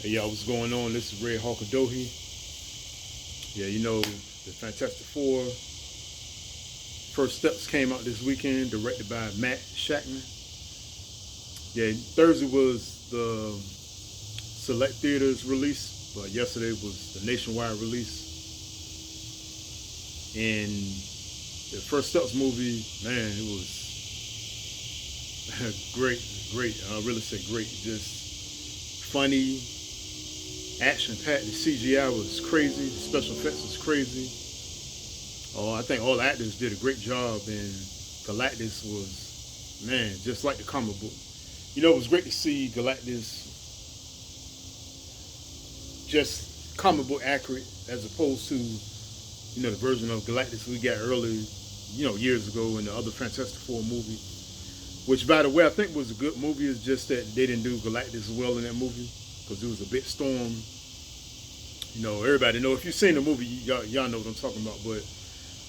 Hey, y'all, what's going on? This is Red Hawk Adohi. Yeah, the Fantastic Four First Steps came out this weekend, directed by Matt Shakman. Yeah, Thursday was the select theaters release, but yesterday was the nationwide release. And the First Steps movie, man, it was great, great. I really say great. Just funny, action-packed. The CGI was crazy. The special effects was crazy. Oh, I think all the actors did a great job, and Galactus was, man, just like the comic book. It was great to see Galactus just comic book accurate as opposed to, the version of Galactus we got early, years ago in the other Fantastic Four movie. Which, by the way, I think was a good movie. It's just that they didn't do Galactus well in that movie because it was a bit storm. Everybody know. If you've seen the movie, y'all know what I'm talking about. But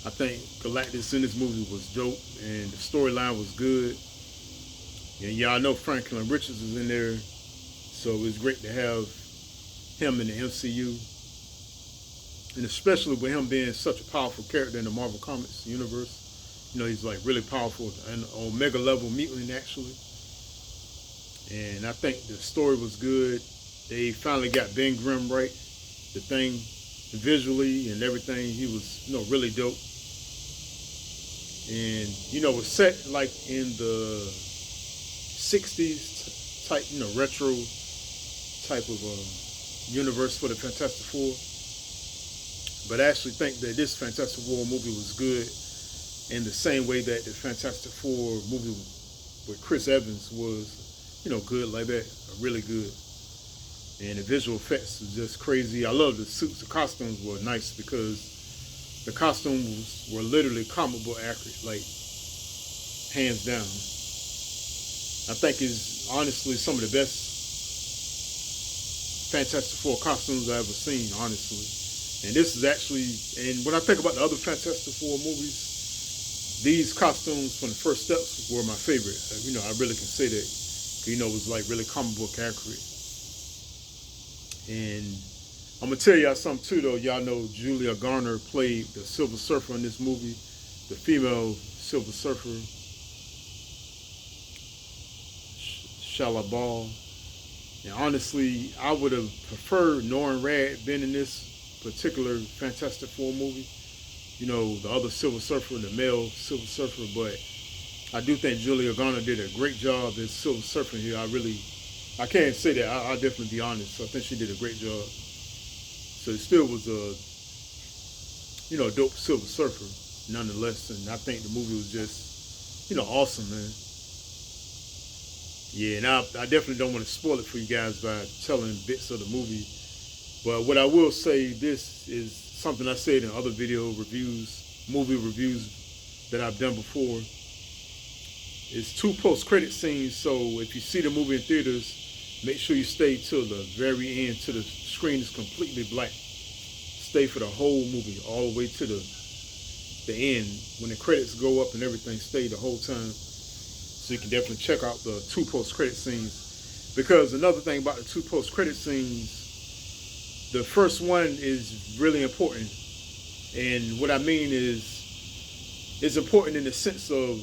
I think Galactus in this movie was dope, and the storyline was good. And y'all know Franklin Richards is in there, so it was great to have him in the MCU, and especially with him being such a powerful character in the Marvel Comics universe. He's like really powerful and on mega level mutant actually. And I think the story was good. They finally got Ben Grimm right. The thing, visually and everything, he was, really dope. And, it was set like in the 60s type, retro type of universe for the Fantastic Four. But I actually think that this Fantastic Four movie was good in the same way that the Fantastic Four movie with Chris Evans was, good like that, really good. And the visual effects was just crazy. I love the suits. The costumes were nice because the costumes were literally comic book accurate, like hands down. I think it's honestly some of the best Fantastic Four costumes I've ever seen, honestly. And this is actually, and when I think about the other Fantastic Four movies, these costumes from the First Steps were my favorite. I really can say that. It was like really comic book accurate. And I'm gonna tell y'all something too, though. Y'all know Julia Garner played the Silver Surfer in this movie, the female Silver Surfer, Shalabal. And honestly, I would have preferred Norrin Radd being in this particular Fantastic Four movie. The other Silver Surfer, the male Silver Surfer, but I do think Julia Garner did a great job as Silver Surfer here. I can't say that. I'll definitely be honest. I think she did a great job. So it still was a, dope Silver Surfer, nonetheless. And I think the movie was just, awesome, man. Yeah, and I definitely don't want to spoil it for you guys by telling bits of the movie. But what I will say, this is something I said in other movie reviews that I've done before. It's 2 post-credit scenes, so if you see the movie in theaters, make sure you stay till the very end, till the screen is completely black. Stay for the whole movie, all the way to the end. When the credits go up and everything, stay the whole time. So you can definitely check out the 2 post-credit scenes. Because another thing about the 2 post-credit scenes, the first one is really important. And what I mean is, it's important in the sense of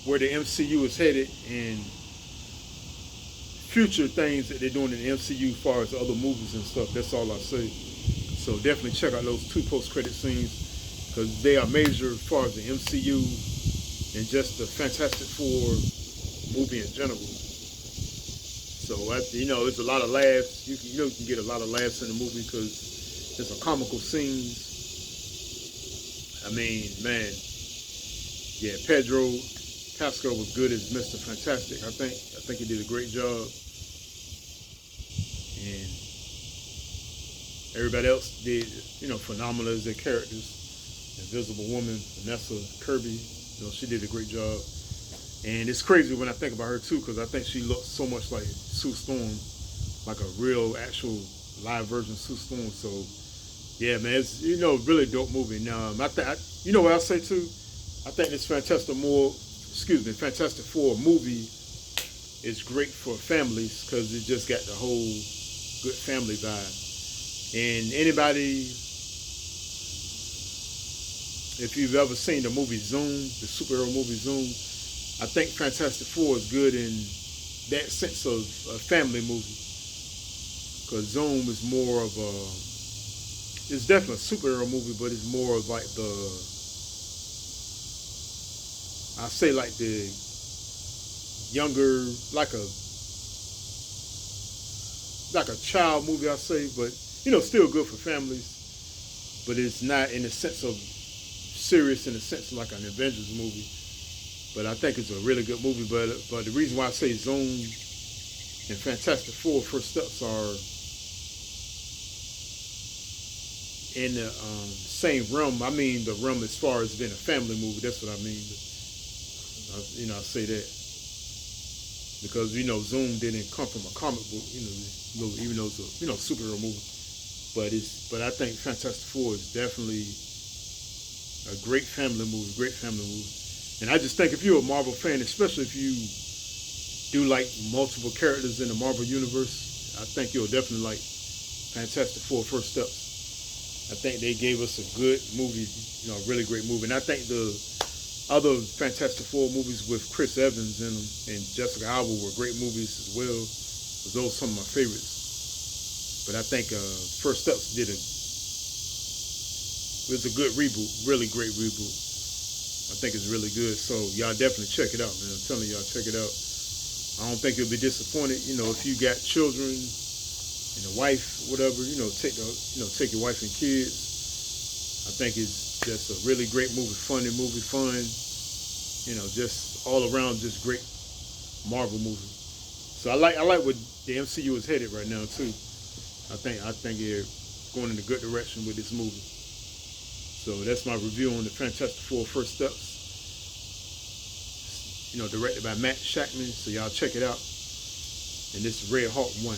where the MCU is headed and future things that they're doing in the MCU as far as other movies and stuff. That's all I say. So definitely check out those 2 post-credit scenes because they are major as far as the MCU and just the Fantastic Four movie in general. So, it's a lot of laughs. You can get a lot of laughs in the movie because there's some comical scenes. I mean, man, yeah, Pedro Pascal was good as Mr. Fantastic. I think he did a great job. And everybody else did, phenomenal as their characters. Invisible Woman, Vanessa Kirby, she did a great job. And it's crazy when I think about her too, because I think she looks so much like Sue Storm, like a real, actual live version of Sue Storm. So, yeah, man, it's really dope movie. Now, what I say too? I think this Fantastic Four movie is great for families because it just got the whole good family vibe. And anybody, if you've ever seen the movie Zoom, the superhero movie Zoom, I think Fantastic Four is good in that sense of a family movie. Because Zoom is more of a, it's definitely a superhero movie, but it's more of like the, I say like the younger, like a child movie, I say, but still good for families. But it's not in the sense of serious, in the sense of like an Avengers movie. But I think it's a really good movie. But the reason why I say Zoom and Fantastic Four First Steps are in the same realm. I mean the realm as far as being a family movie. That's what I mean. I say that because Zoom didn't come from a comic book. Even though it's a superhero movie. But I think Fantastic Four is definitely a great family movie. Great family movie. And I just think if you're a Marvel fan, especially if you do like multiple characters in the Marvel universe, I think you'll definitely like Fantastic Four First Steps. I think they gave us a good movie, a really great movie. And I think the other Fantastic Four movies with Chris Evans in them and Jessica Alba were great movies as well. Those are some of my favorites. But I think First Steps it was a good reboot, really great reboot. I think it's really good. So y'all definitely check it out, man. I'm telling y'all, check it out. I don't think you'll be disappointed. If you got children and a wife, whatever, take your wife and kids. I think it's just a really great movie, funny movie, fun. Just all around, just great Marvel movie. So I like what the MCU is headed right now too. I think they're going in a good direction with this movie. So that's my review on the Fantastic Four First Steps. Directed by Shakman. So y'all check it out. And this is Red Hawk 1.